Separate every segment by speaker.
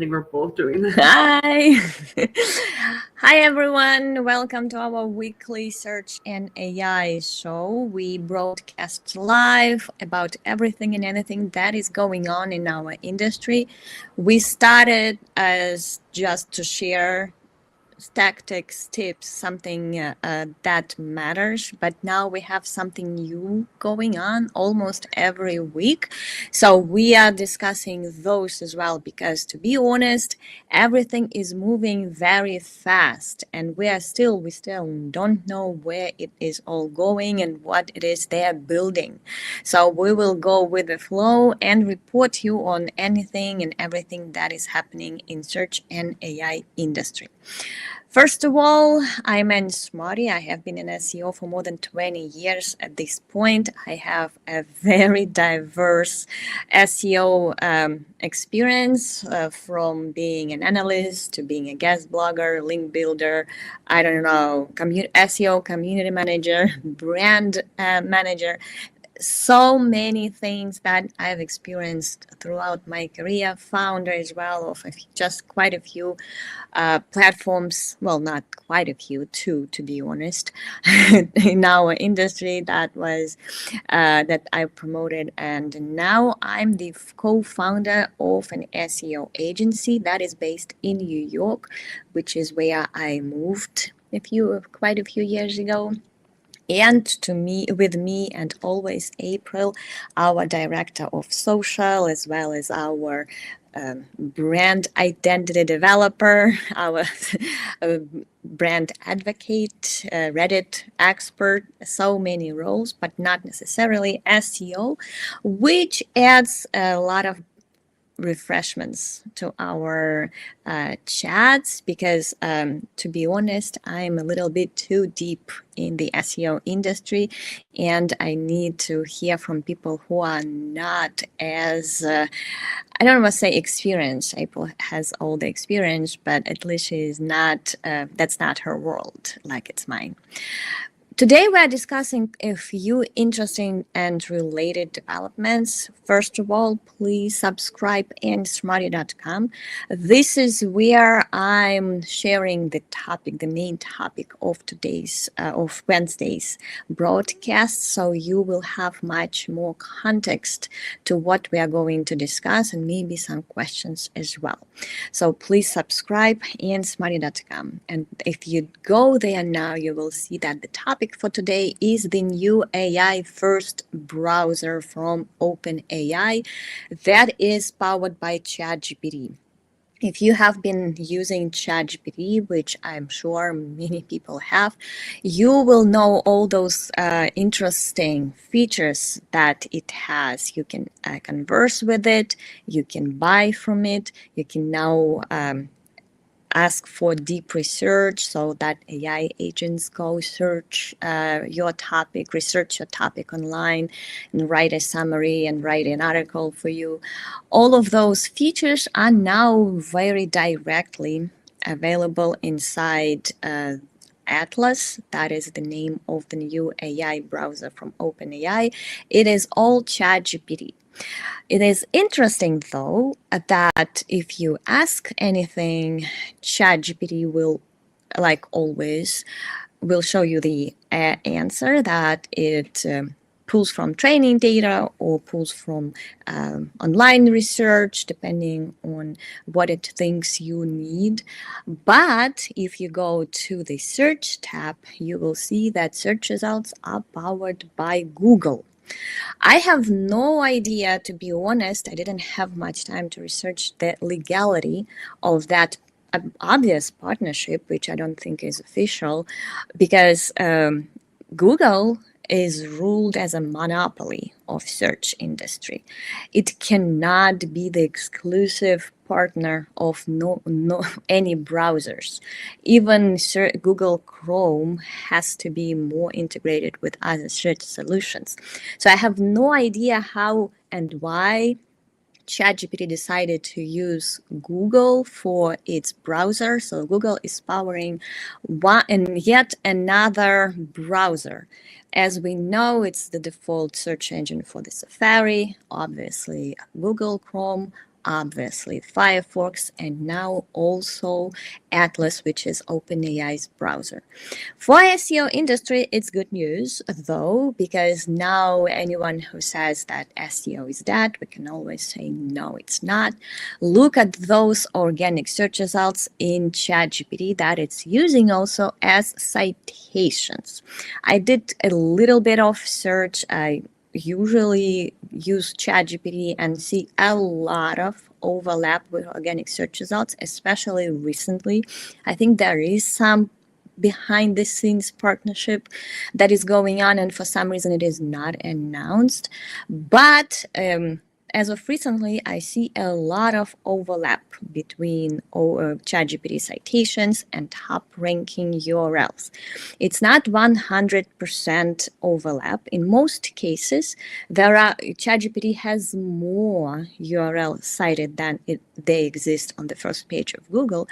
Speaker 1: think we're both doing that.
Speaker 2: Hi. Hi, everyone. Welcome to our weekly Search and AI show. We broadcast live about everything and anything that is going on in our industry. We started as just to share tactics, tips, something that matters. But now we have something new going on almost every week. So we are discussing those as well, because to be honest, everything is moving very fast and we still don't know where it is all going and what it is they're building. So we will go with the flow and report you on anything and everything that is happening in search and AI industry. First of all, I'm Smari. I have been in SEO for more than 20 years at this point. I have a very diverse SEO experience from being an analyst to being a guest blogger, link builder, I don't know, SEO community manager, brand manager. So many things that I've experienced throughout my career, founder as well of just quite a few platforms, well, not quite a few, two to be honest, in our industry that I promoted. And now I'm the co-founder of an SEO agency that is based in New York, which is where I moved quite a few years ago. And with me, and always April, our director of social, as well as our brand identity developer, our brand advocate, Reddit expert, so many roles, but not necessarily SEO, which adds a lot of refreshments to our chats, because to be honest, I'm a little bit too deep in the SEO industry and I need to hear from people who are not as I don't want to say experienced. April has all the experience, but at least she's not that's not her world like it's mine. Today we are discussing a few interesting and related developments. First of all, please subscribe in smarty.com. This is where I'm sharing the main topic of of Wednesday's broadcast, so you will have much more context to what we are going to discuss and maybe some questions as well. So please subscribe in smarty.com. And if you go there now, you will see that the topic for today is the new AI first browser from OpenAI that is powered by ChatGPT. If you have been using ChatGPT, which I'm sure many people have, you will know all those interesting features that it has. You can converse with it, you can buy from it, you can now ask for deep research so that AI agents go search your topic, research your topic online, and write a summary and write an article for you. All of those features are now very directly available inside Atlas. That is the name of the new AI browser from OpenAI. It is all ChatGPT. It is interesting, though, that if you ask anything, ChatGPT will, like always, will show you the answer that it pulls from training data or pulls from online research, depending on what it thinks you need. But if you go to the search tab, you will see that search results are powered by Google. I have no idea, to be honest. I didn't have much time to research the legality of that obvious partnership, which I don't think is official, because Google is ruled as a monopoly of search industry. It cannot be the exclusive partner of any browsers. Even Google Chrome has to be more integrated with other search solutions. So I have no idea how and why ChatGPT decided to use Google for its browser. So Google is powering one and yet another browser. As we know, it's the default search engine for the Safari, obviously Google Chrome, obviously Firefox, and now also Atlas, which is OpenAI's browser. For SEO industry, it's good news, though, because now anyone who says that SEO is dead, we can always say, no, it's not. Look at those organic search results in ChatGPT that it's using also as citations. I did a little bit of search. I usually use ChatGPT and see a lot of overlap with organic search results, especially recently. I think there is some behind the scenes partnership that is going on, and for some reason it is not announced. But as of recently, I see a lot of overlap between ChatGPT citations and top ranking URLs. It's not 100% overlap. In most cases, ChatGPT has more URL cited than they exist on the first page of Google.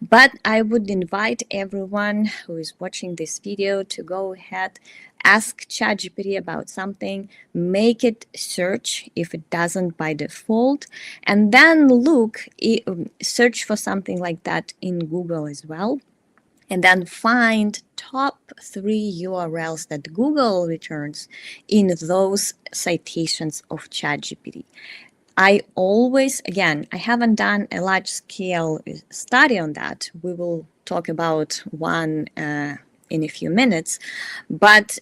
Speaker 2: But I would invite everyone who is watching this video to go ahead, ask ChatGPT about something, make it search if it doesn't by default, and then search for something like that in Google as well, and then find top 3 URLs that Google returns in those citations of ChatGPT. I always, again, I haven't done a large scale study on that. We will talk about one in a few minutes. But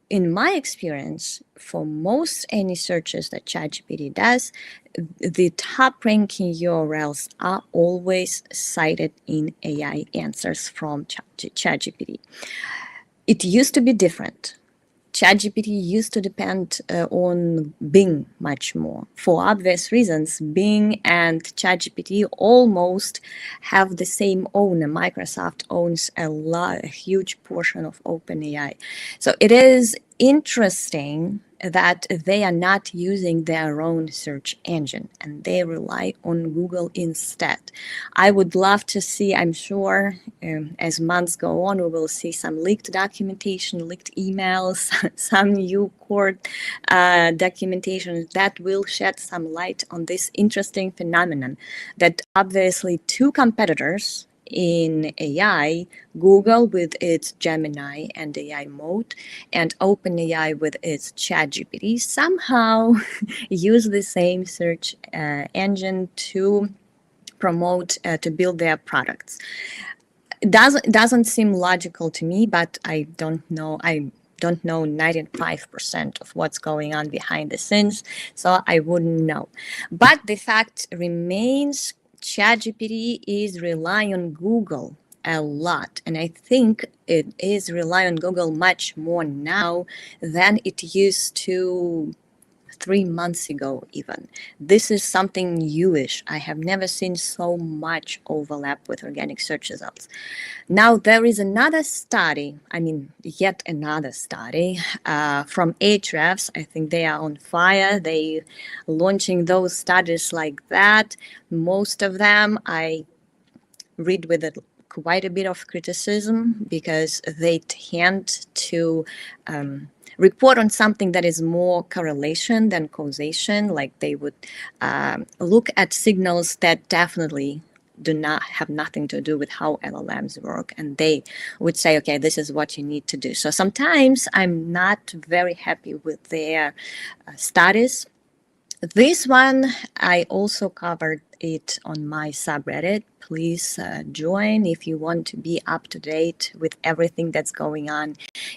Speaker 2: in my experience, for most any searches that ChatGPT does, the top ranking URLs are always cited in AI answers from ChatGPT. It used to be different. ChatGPT used to depend on Bing much more. For obvious reasons, Bing and ChatGPT almost have the same owner. Microsoft owns a huge portion of OpenAI. So it is interesting that they are not using their own search engine and they rely on Google instead. I would love to see, I'm sure as months go on, we will see some leaked documentation, leaked emails, some new court documentation that will shed some light on this interesting phenomenon that obviously two competitors in AI, Google with its Gemini and AI mode, and OpenAI with its ChatGPT, somehow use the same search engine to promote, to build their products. It doesn't seem logical to me, but I don't know 95% of what's going on behind the scenes, so I wouldn't know. But the fact remains, ChatGPT is relying on Google a lot, and I think it is relying on Google much more now than it used to 3 months ago even. This is something newish. I have never seen so much overlap with organic search results. Now, there is another study, yet another study from Ahrefs. I think they are on fire. They launching those studies like that. Most of them I read with quite a bit of criticism because they tend to report on something that is more correlation than causation. Like they would look at signals that definitely do not have nothing to do with how LLMs work, and they would say, okay, this is what you need to do. So sometimes I'm not very happy with their studies. This one, I also covered it on my subreddit. Please join if you want to be up to date with everything that's going on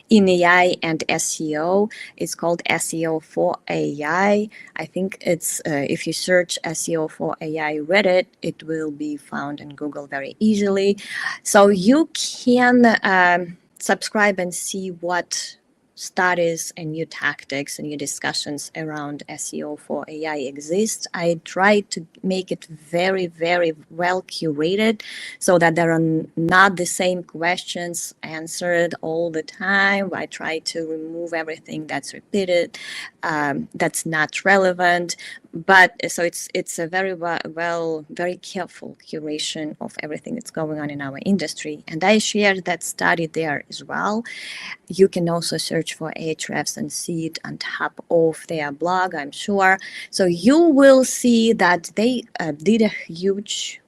Speaker 2: in AI and SEO. It's called SEO for AI. I think it's, if you search SEO for AI Reddit, it will be found in Google very easily. So you can subscribe and see what studies and new tactics and new discussions around SEO for AI exist. I try to make it very, very well curated so that there are not the same questions answered all the time. I try to remove everything that's repeated, that's not relevant. but so it's a very careful curation of everything that's going on in our industry, and I shared that study there as well. You can also search for Ahrefs and see it on top of their blog, I'm sure. So you will see that they did a huge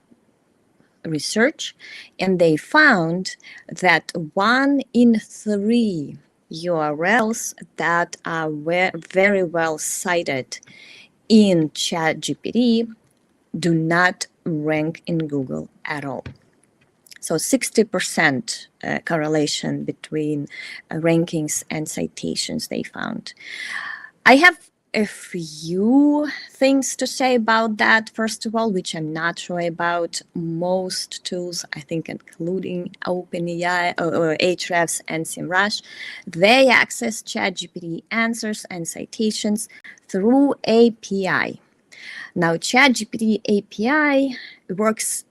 Speaker 2: research, and they found that 1 in 3 URLs that are very well cited in ChatGPT do not rank in Google at all. So 60% correlation between rankings and citations they found. I have a few things to say about that. First of all, which I'm not sure about. Most tools, I think, including OpenAI or Ahrefs and SEMrush, they access ChatGPT answers and citations through API. Now, ChatGPT API works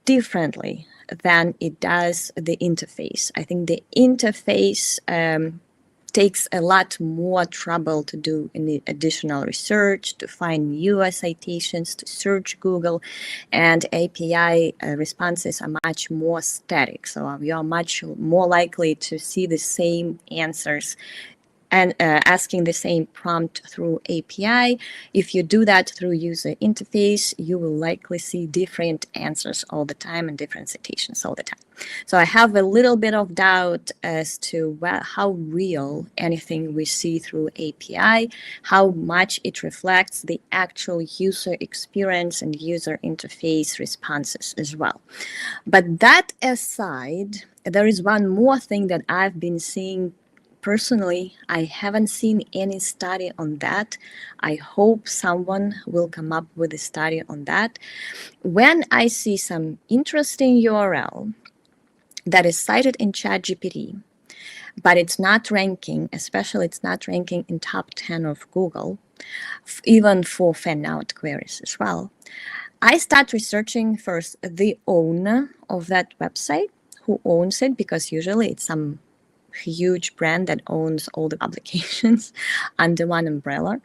Speaker 2: differently than it does the interface. I think the interface takes a lot more trouble to do any additional research, to find newer citations, to search Google, and API responses are much more static. So you are much more likely to see the same answers and asking the same prompt through API. If you do that through user interface, you will likely see different answers all the time and different citations all the time. So I have a little bit of doubt as to how real anything we see through API, how much it reflects the actual user experience and user interface responses as well. But that aside, there is one more thing that I've been seeing. Personally, I haven't seen any study on that. I hope someone will come up with a study on that. When I see some interesting URL that is cited in ChatGPT, but it's not ranking, especially it's not ranking in top 10 of Google, even for fan-out queries as well, I start researching first the owner of that website, who owns it, because usually it's some huge brand that owns all the publications under one umbrella.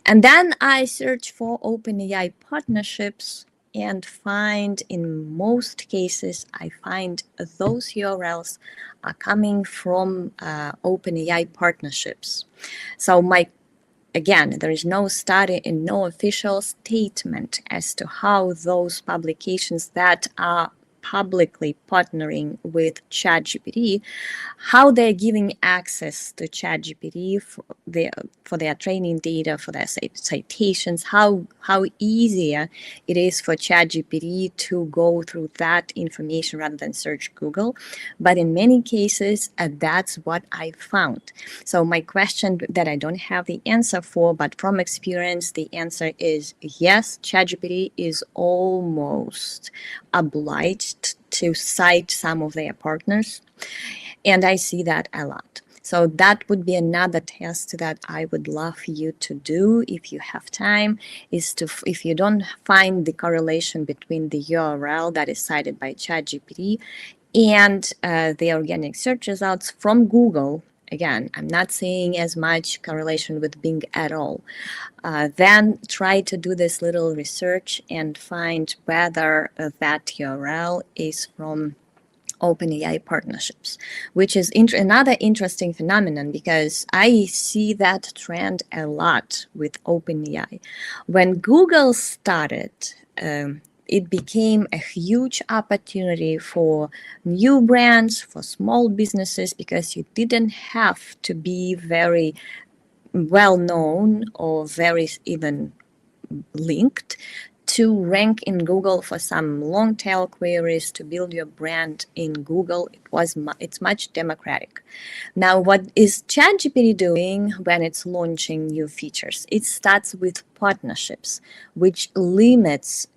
Speaker 2: And then I search for OpenAI partnerships and find, in most cases, I find those URLs are coming from OpenAI partnerships. So again, there is no study and no official statement as to how those publications that are publicly partnering with ChatGPT, how they're giving access to ChatGPT for their training data, for their citations, how easier it is for ChatGPT to go through that information rather than search Google. But in many cases, that's what I found. So my question that I don't have the answer for, but from experience, the answer is yes, ChatGPT is almost obliged to cite some of their partners, and I see that a lot. So that would be another test that I would love you to do if you have time, is to, if you don't find the correlation between the URL that is cited by ChatGPT and the organic search results from Google. Again, I'm not seeing as much correlation with Bing at all. Then try to do this little research and find whether that URL is from OpenAI partnerships, which is another interesting phenomenon, because I see that trend a lot with OpenAI. When Google started, it became a huge opportunity for new brands, for small businesses, because you didn't have to be very well known or very even linked to rank in Google for some long tail queries, to build your brand in Google. It's much democratic. Now, what is ChatGPT doing when it's launching new features? It starts with partnerships, which limits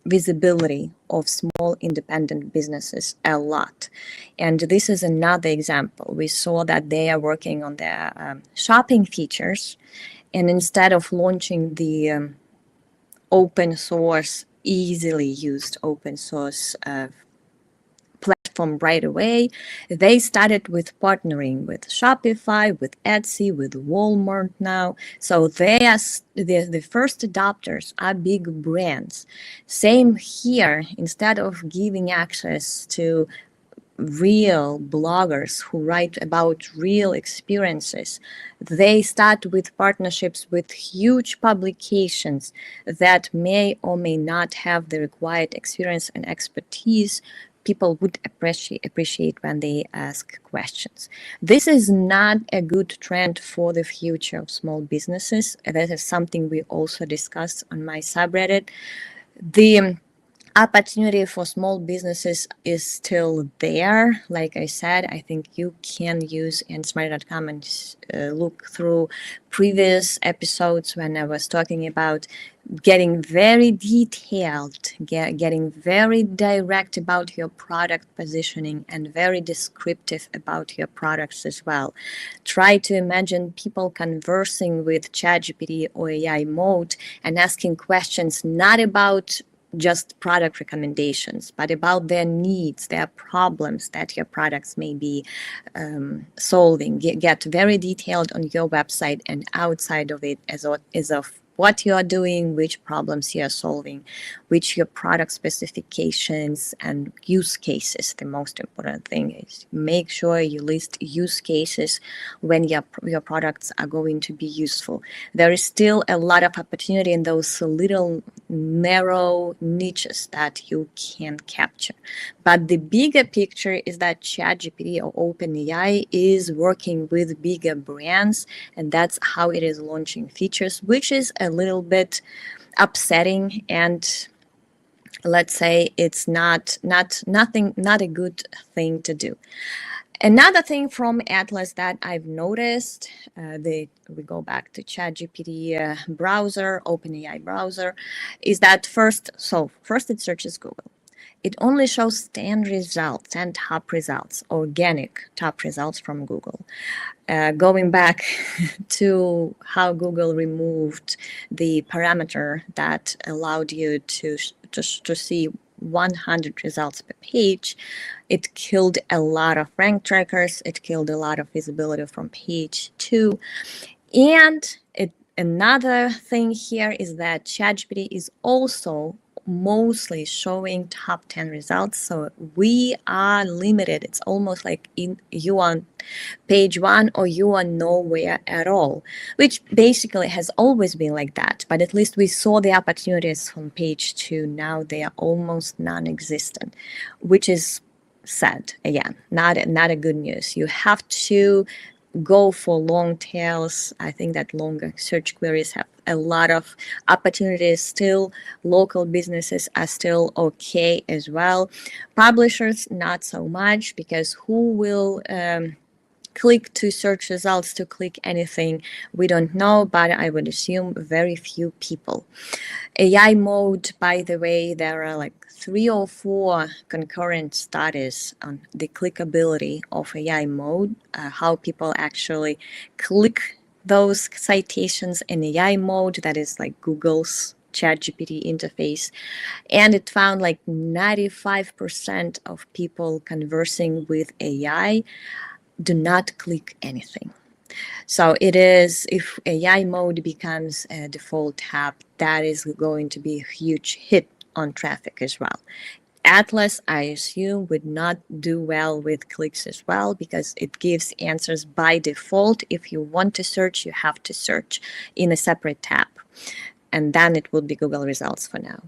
Speaker 2: visibility of small independent businesses a lot. And this is another example. We saw that they are working on their shopping features, and instead of launching the open source, easily used open source platform platform right away. They started with partnering with Shopify, with Etsy, with Walmart now. So they are the first adopters are big brands. Same here. Instead of giving access to real bloggers who write about real experiences, they start with partnerships with huge publications that may or may not have the required experience and expertise people would appreciate when they ask questions. This is not a good trend for the future of small businesses. That is something we also discussed on my subreddit. The opportunity for small businesses is still there. Like I said, I think you can use nsmart.com and look through previous episodes when I was talking about getting very detailed, getting very direct about your product positioning and very descriptive about your products as well. Try to imagine people conversing with ChatGPT or AI mode and asking questions not about just product recommendations, but about their needs, their problems that your products may be solving. Get very detailed on your website and outside of it as of what you are doing, which problems you are solving, which your product specifications and use cases. The most important thing is make sure you list use cases when your products are going to be useful. There is still a lot of opportunity in those little narrow niches that you can capture. But the bigger picture is that ChatGPT or OpenAI is working with bigger brands, and that's how it is launching features, which is a little bit upsetting, and let's say it's not a good thing to do. Another thing from Atlas that I've noticed, we go back to ChatGPT browser, OpenAI browser, is that first it searches Google. It only shows 10 results, 10 top results, organic top results from Google. Going back to how Google removed the parameter that allowed you to see 100 results per page, it killed a lot of rank trackers. It killed a lot of visibility from page 2. And another thing here is that ChatGPT is also mostly showing top 10 results. So we are limited. It's almost like you on page 1 or you are nowhere at all, which basically has always been like that. But at least we saw the opportunities from page 2. Now they are almost non-existent, which is sad. Again, not a good news. You have to go for long tails. I think that longer search queries have a lot of opportunities still. Local businesses are still okay as well. Publishers, not so much, because who will click to search results to click anything? We don't know, but I would assume very few people. AI mode, by the way, there are like 3 or 4 concurrent studies on the clickability of AI mode, how people actually click those citations in AI mode, that is like Google's ChatGPT interface. And it found like 95% of people conversing with AI do not click anything. So it is, if AI mode becomes a default tab, that is going to be a huge hit on traffic as well. Atlas, I assume, would not do well with clicks as well, because it gives answers by default. If you want to search, you have to search in a separate tab, and then it will be Google results for now.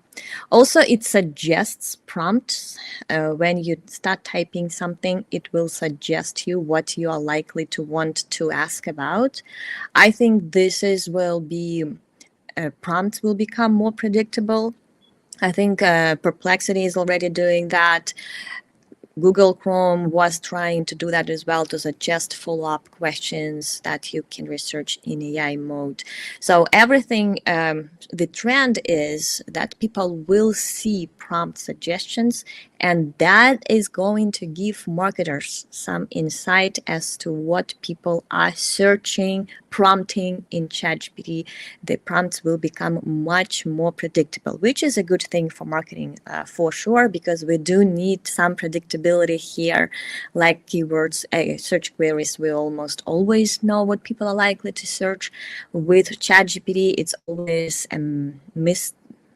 Speaker 2: Also, it suggests prompts. When you start typing something, it will suggest you what you are likely to want to ask about. I think prompts will become more predictable. I think Perplexity is already doing that. Google Chrome was trying to do that as well, to suggest follow-up questions that you can research in AI mode. So everything, the trend is that people will see prompt suggestions, and that is going to give marketers some insight as to what people are searching, prompting in ChatGPT. The prompts will become much more predictable, which is a good thing for marketing for sure, because we do need some predictability visibility here, like keywords, search queries. We almost always know what people are likely to search. With ChatGPT, it's always a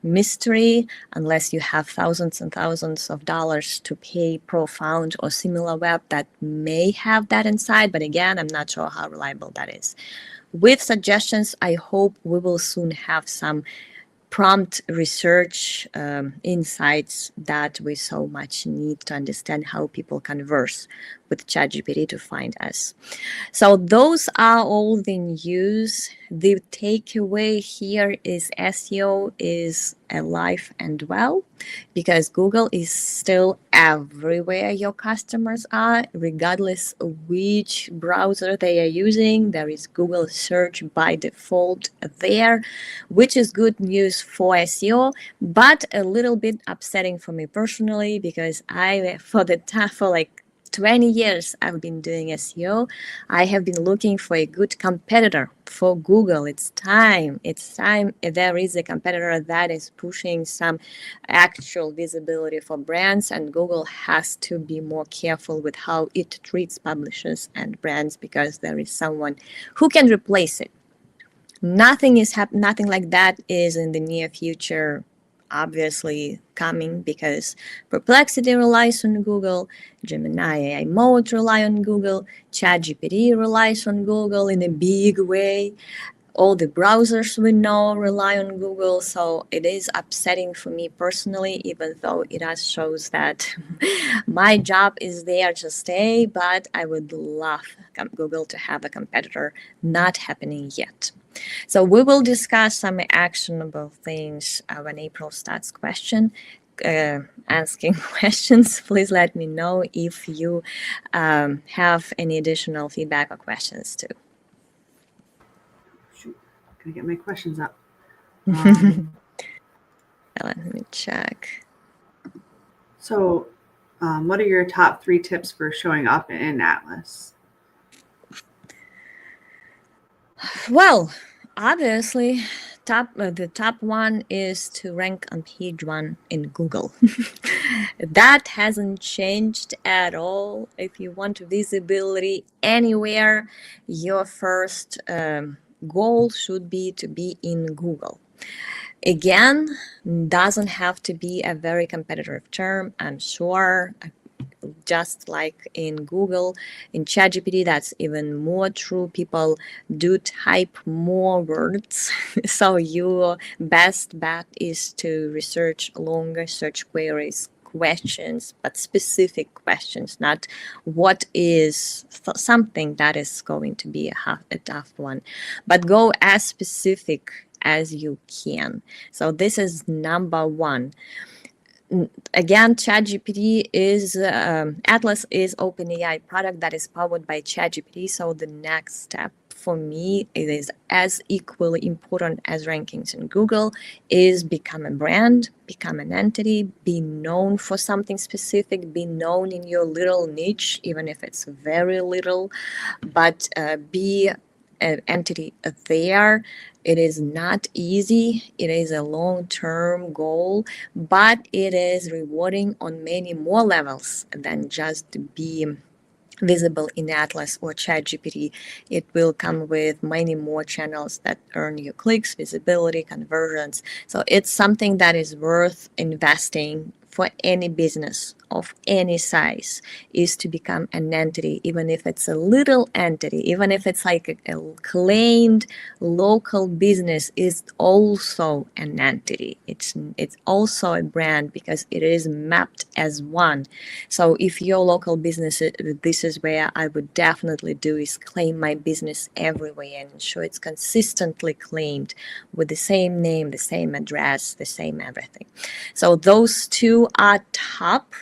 Speaker 2: mystery unless you have thousands and thousands of dollars to pay Profound or similar web that may have that inside. But again, I'm not sure how reliable that is. With suggestions, I hope we will soon have some prompt research insights that we so much need to understand how people converse with ChatGPT to find us. So those are all the news. The takeaway here is SEO is alive and well, because Google is still everywhere your customers are, regardless of which browser they are using. There is Google search by default there, which is good news for SEO, but a little bit upsetting for me personally, because for like 20 years I've been doing SEO. I have been looking for a good competitor for Google. It's time. There is a competitor that is pushing some actual visibility for brands, and Google has to be more careful with how it treats publishers and brands, because there is someone who can replace it. Nothing like that is in the near future obviously coming, because Perplexity relies on Google, Gemini AI Mode rely on Google, ChatGPT relies on Google in a big way. All the browsers we know rely on Google, so it is upsetting for me personally, even though it does shows that my job is there to stay, but I would love Google to have a competitor. Not happening yet. So we will discuss some actionable things when April starts asking questions. Please let me know if you have any additional feedback or questions too.
Speaker 1: Shoot, gonna get my questions up.
Speaker 2: Let me check.
Speaker 1: So, what are your top 3 tips for showing up in Atlas?
Speaker 2: Well, obviously, the top one is to rank on page 1 in Google. That hasn't changed at all. If you want visibility anywhere, your first goal should be to be in Google. Again, doesn't have to be a very competitive term, I'm sure. Just like in Google, in ChatGPT, that's even more true. People do type more words. So your best bet is to research longer search queries, questions, but specific questions, not what is something that is going to be a tough one, but go as specific as you can. So this is number one. Again, ChatGPT is Atlas is OpenAI product that is powered by ChatGPT. So the next step for me, it is as equally important as rankings in Google, is become a brand, become an entity, be known for something specific, be known in your little niche, even if it's very little, but be an entity there. It is not easy. It is a long-term goal, but it is rewarding on many more levels than just be visible in Atlas or ChatGPT. It will come with many more channels that earn you clicks, visibility, conversions. So it's something that is worth investing for any business of any size, is to become an entity, even if it's a little entity, even if it's like a claimed local business, is also an entity. It's also a brand, because it is mapped as one. So if your local business, this is where I would definitely do, is claim my business everywhere and ensure it's consistently claimed with the same name, the same address, the same everything. So those two are top.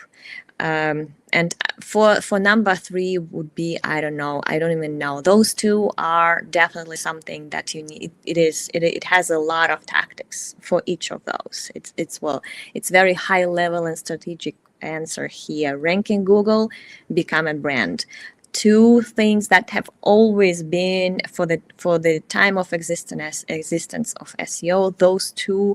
Speaker 2: And for number 3 would be, I don't even know. Those two are definitely something that you need. It has a lot of tactics for each of those. It's very high level and strategic answer here. Ranking Google, become a brand. 2 things that have always been for the time of existence of SEO. Those 2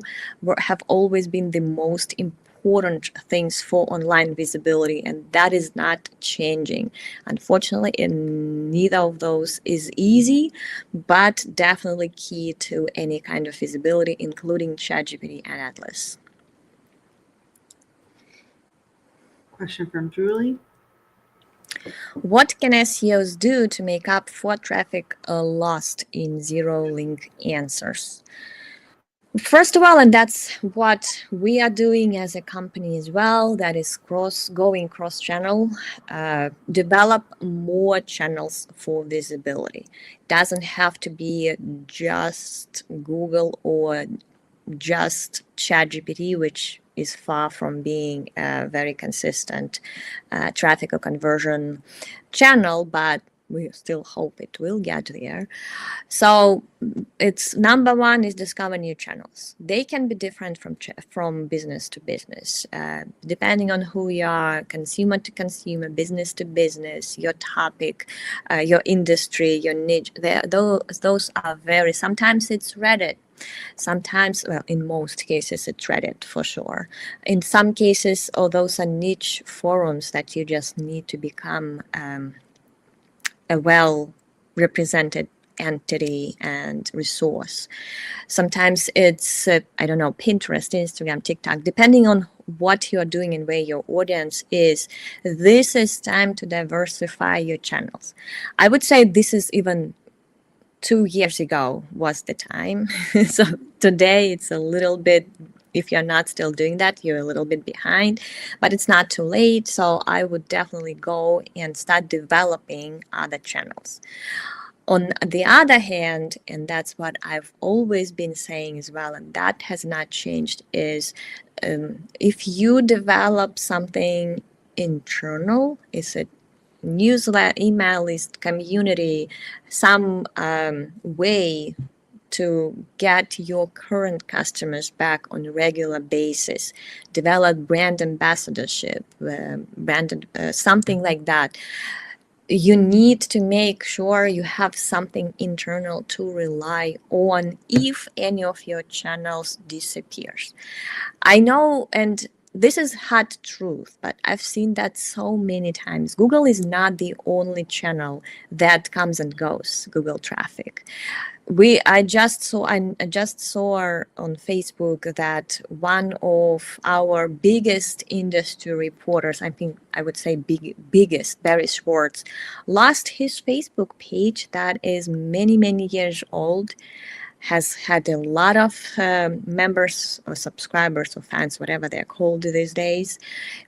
Speaker 2: have always been the most important important things for online visibility, and that is not changing. Unfortunately, neither of those is easy, but definitely key to any kind of visibility, including ChatGPT and Atlas.
Speaker 1: Question from Julie.
Speaker 2: What can SEOs do to make up for traffic lost in zero link answers? First of all, and that's what we are doing as a company as well, that is going cross-channel, develop more channels for visibility. Doesn't have to be just Google or just ChatGPT, which is far from being a very consistent traffic or conversion channel, but we still hope it will get there. So it's number one is discover new channels. They can be different from business to business, depending on who you are, consumer to consumer, business to business, your topic, your industry, your niche. Those are very. Sometimes it's Reddit. Sometimes, well, in most cases, it's Reddit for sure. In some cases, those are niche forums that you just need to become a well-represented entity and resource. Sometimes it's, I don't know, Pinterest, Instagram, TikTok, depending on what you're doing and where your audience is. This is time to diversify your channels. I would say this is even 2 years ago was the time. So today it's a little bit, if you're not still doing that, you're a little bit behind, but it's not too late. So I would definitely go and start developing other channels. On the other hand, and that's what I've always been saying as well, and that has not changed, is if you develop something internal, is it newsletter, email list, community, some way to get your current customers back on a regular basis, develop brand ambassadorship, something like that. You need to make sure you have something internal to rely on if any of your channels disappears. I know, and this is hard truth, but I've seen that so many times. Google is not the only channel that comes and goes, Google traffic. I just saw on Facebook that one of our biggest industry reporters, I think I would say biggest, Barry Schwartz, lost his Facebook page that is many years old, has had a lot of members or subscribers or fans, whatever they're called these days,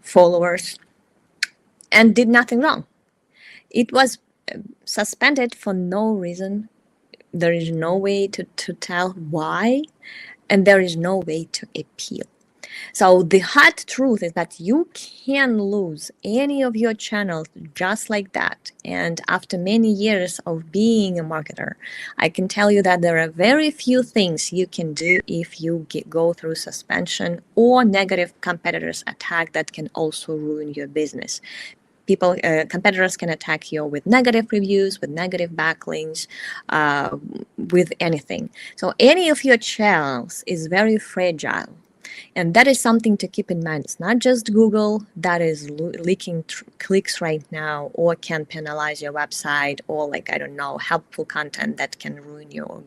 Speaker 2: followers, and did nothing wrong. It was suspended for no reason. There is no way to tell why, and there is no way to appeal. So the hard truth is that you can lose any of your channels just like that. And after many years of being a marketer, I can tell you that there are very few things you can do if you go through suspension or negative competitors attack that can also ruin your business. Competitors can attack you with negative reviews, with negative backlinks, with anything. So any of your channels is very fragile. And that is something to keep in mind. It's not just Google that is leaking clicks right now or can penalize your website or, like, I don't know, helpful content that can ruin your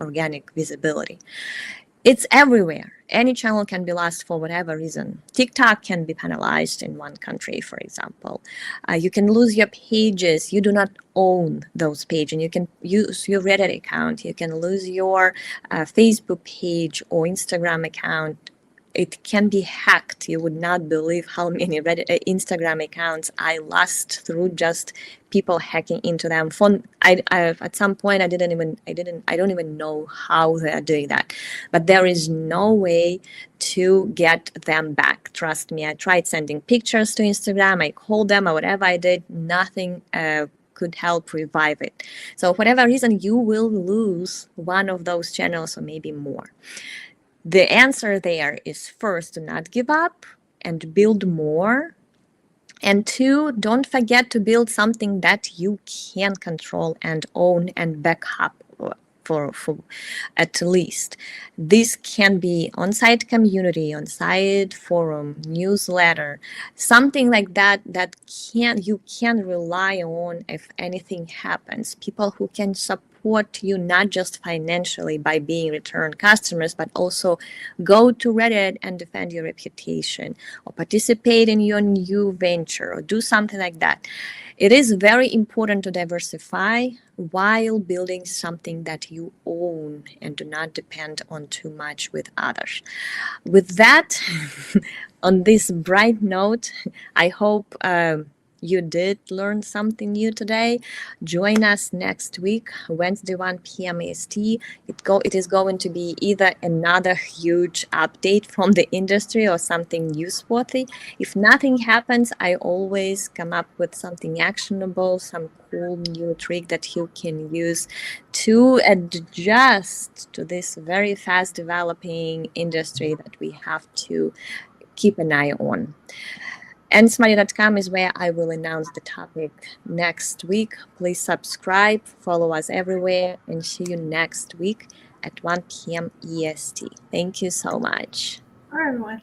Speaker 2: organic visibility. It's everywhere. Any channel can be lost for whatever reason. TikTok can be penalized in one country, for example. You can lose your pages. You do not own those pages. And you can use your Reddit account. You can lose your Facebook page or Instagram account. It can be hacked. You would not believe how many Instagram accounts I lost through just people hacking into them. At some point, I don't even know how they are doing that. But there is no way to get them back. Trust me. I tried sending pictures to Instagram. I called them or whatever I did. Nothing could help revive it. So for whatever reason, you will lose one of those channels or maybe more. The answer there is, first, to not give up and build more. And 2, don't forget to build something that you can control and own and back up for at least. This can be on-site community, on-site forum, newsletter, something like that you can rely on if anything happens. People who can support you not just financially by being return customers, but also go to Reddit and defend your reputation, or participate in your new venture, or do something like that. It is very important to diversify while building something that you own and do not depend on too much with others. With that, on this bright note, I hope you did learn something new today. Join us next week, Wednesday, 1 p.m. EST. It is going to be either another huge update from the industry or something newsworthy. If nothing happens, I always come up with something actionable, some cool new trick that you can use to adjust to this very fast developing industry that we have to keep an eye on. Nsmarty.com is where I will announce the topic next week. Please subscribe, follow us everywhere, and see you next week at 1 p.m. EST. Thank you so much.
Speaker 1: Bye, everyone.